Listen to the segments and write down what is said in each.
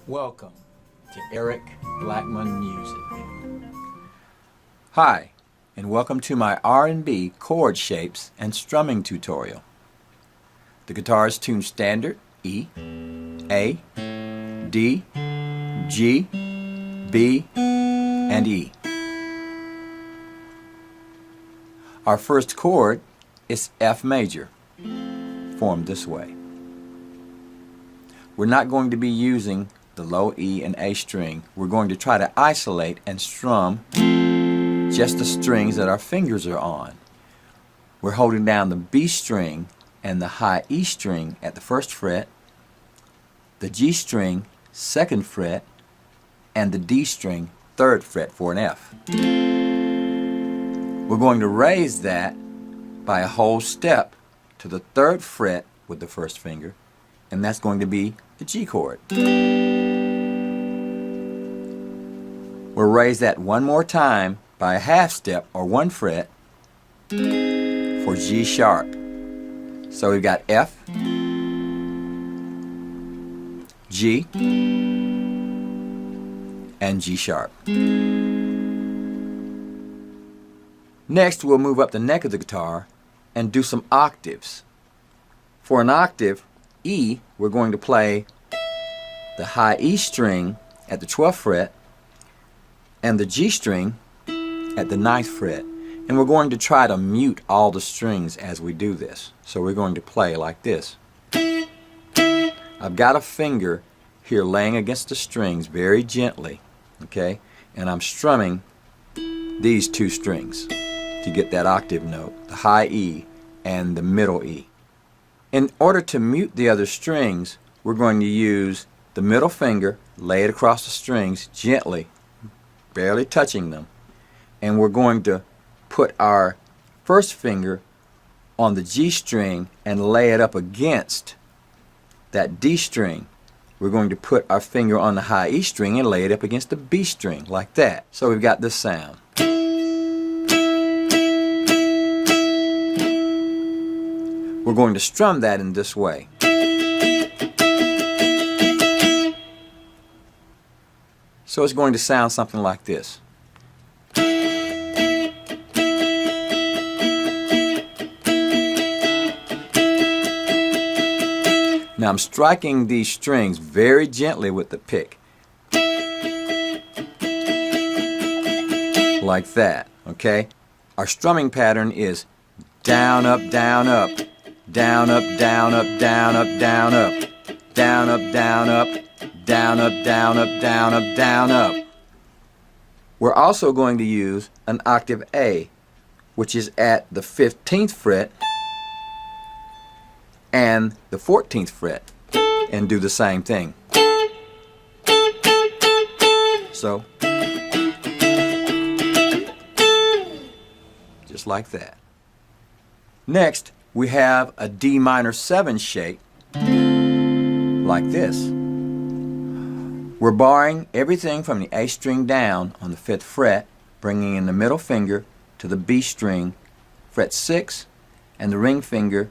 Welcome to Eric Blackmon Music. Hi, and welcome to my R&B chord shapes and strumming tutorial. The guitar is tuned standard E, A, D, G, B, and E. Our first chord is F major, formed this way. We're not going to be using the low E and A string. We're going to try to isolate and strum just the strings that our fingers are on. We're holding down the B string and the high E string at the first fret, the G string second fret, and the D string third fret for an F. We're going to raise that by a whole step to the third fret with the first finger, and that's going to be the G chord. We'll raise that one more time by a half step or one fret for G sharp. So we've got F, G, and G sharp. Next, we'll move up the neck of the guitar and do some octaves. For an octave, E, we're going to play the high E string at the 12th fret and the G string at the 9th fret. And we're going to try to mute all the strings as we do this. So we're going to play like this. I've got a finger here laying against the strings very gently, okay? And I'm strumming these two strings to get that octave note, the high E and the middle E. In order to mute the other strings, we're going to use the middle finger, lay it across the strings gently, barely touching them, and we're going to put our first finger on the G string and lay it up against that D string. We're going to put our finger on the high E string and lay it up against the B string, like that. So we've got this sound. We're going to strum that in this way. So it's going to sound something like this. Now I'm striking these strings very gently with the pick. Like that, okay? Our strumming pattern is down, up, down, up. Down, up, down, up, down, up, down, up. Down, up, down, up. Down, up, down, up, down, up, down, up. We're also going to use an octave A, which is at the 15th fret and the 14th fret, and do the same thing. So, just like that. Next, we have a D minor 7 shape, like this. We're barring everything from the A string down on the 5th fret, bringing in the middle finger to the B string, fret 6, and the ring finger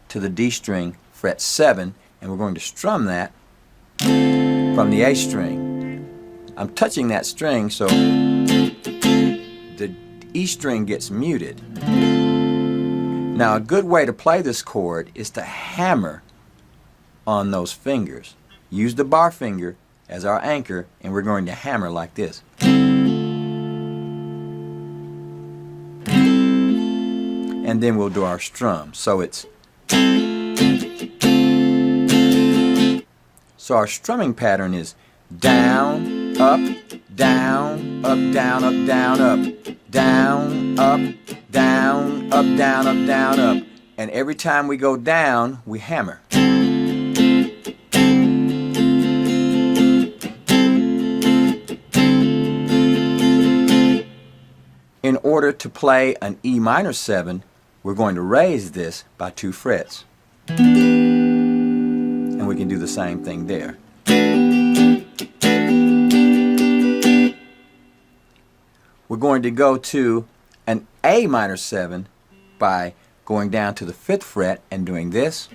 to the D string, fret 7, and we're going to strum that from the A string. I'm touching that string so the E string gets muted. Now a good way to play this chord is to hammer on those fingers. Use the bar finger as our anchor, and we're going to hammer like this. And then we'll do our strum. So our strumming pattern is down, up, down, up, down, up, down, up, down, up, down, up, down, up, down, up. And every time we go down, we hammer. In order to play an E minor 7, we're going to raise this by 2 frets. And we can do the same thing there. We're going to go to an A minor 7 by going down to the 5th fret and doing this.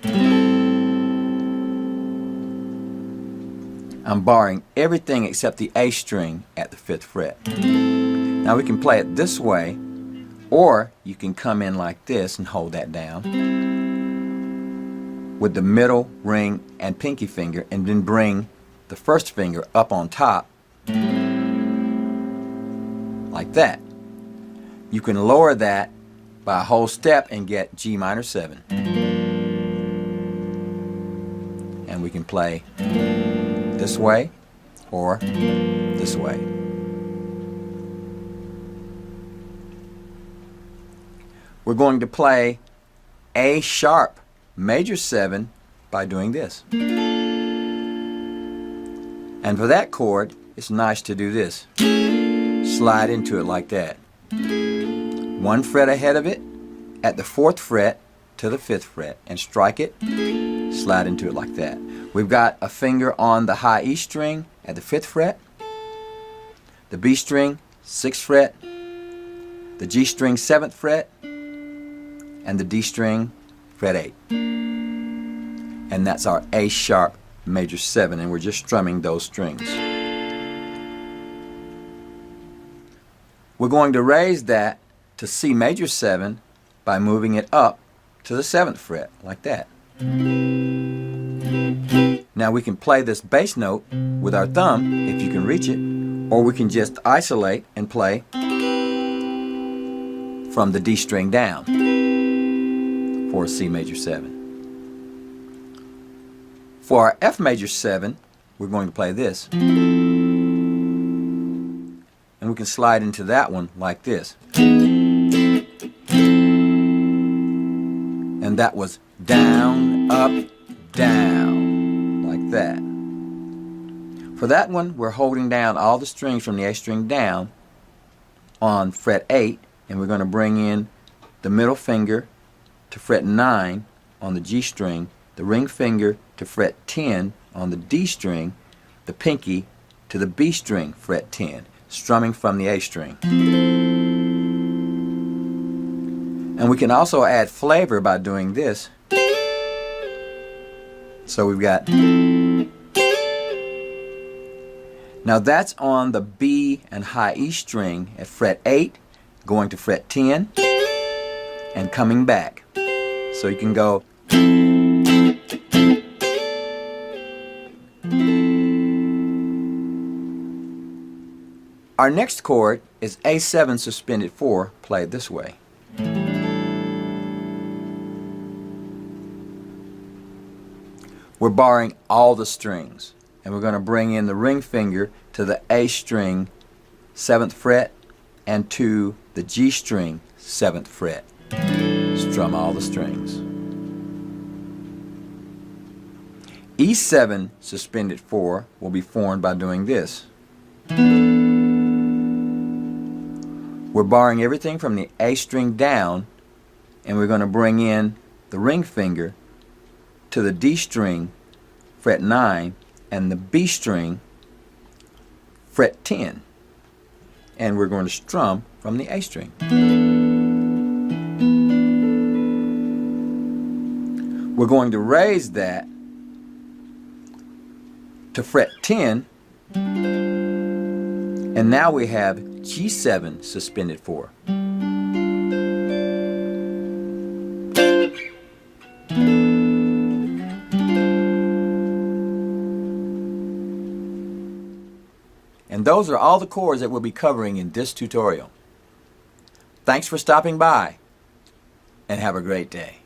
I'm barring everything except the A string at the 5th fret. Now we can play it this way, or you can come in like this and hold that down with the middle, ring, and pinky finger, and then bring the first finger up on top like that. You can lower that by a whole step and get G minor 7. And we can play this way or this way. We're going to play A sharp major 7 by doing this. And for that chord, it's nice to do this. Slide into it like that. 1 fret ahead of it at the 4th fret to the 5th fret and strike it, slide into it like that. We've got a finger on the high E string at the 5th fret, the B string 6th fret, the G string 7th fret, and the D string fret 8. And that's our A sharp major 7, and we're just strumming those strings. We're going to raise that to C major 7 by moving it up to the 7th fret like that. Now we can play this bass note with our thumb if you can reach it, or we can just isolate and play from the D string down for a C major 7. For our F major 7, we're going to play this. And we can slide into that one like this. And that was down, up, down, like that. For that one, we're holding down all the strings from the A string down on fret 8, and we're going to bring in the middle finger to fret 9 on the G string, the ring finger to fret 10 on the D string, the pinky to the B string, fret 10, strumming from the A string. And we can also add flavor by doing this. So we've got, now that's on the B and high E string at fret 8, going to fret 10, and coming back. So you can go. Our next chord is A7 suspended 4, played this way. We're barring all the strings, and we're going to bring in the ring finger to the A string 7th fret and to the G string 7th fret. Strum all the strings. E7 suspended 4 will be formed by doing this. We're barring everything from the A string down, and we're going to bring in the ring finger to the D string fret 9 and the B string fret 10, and we're going to strum from the A string. We're going to raise that to fret 10, and now we have G7 suspended 4. And those are all the chords that we'll be covering in this tutorial. Thanks for stopping by, and have a great day.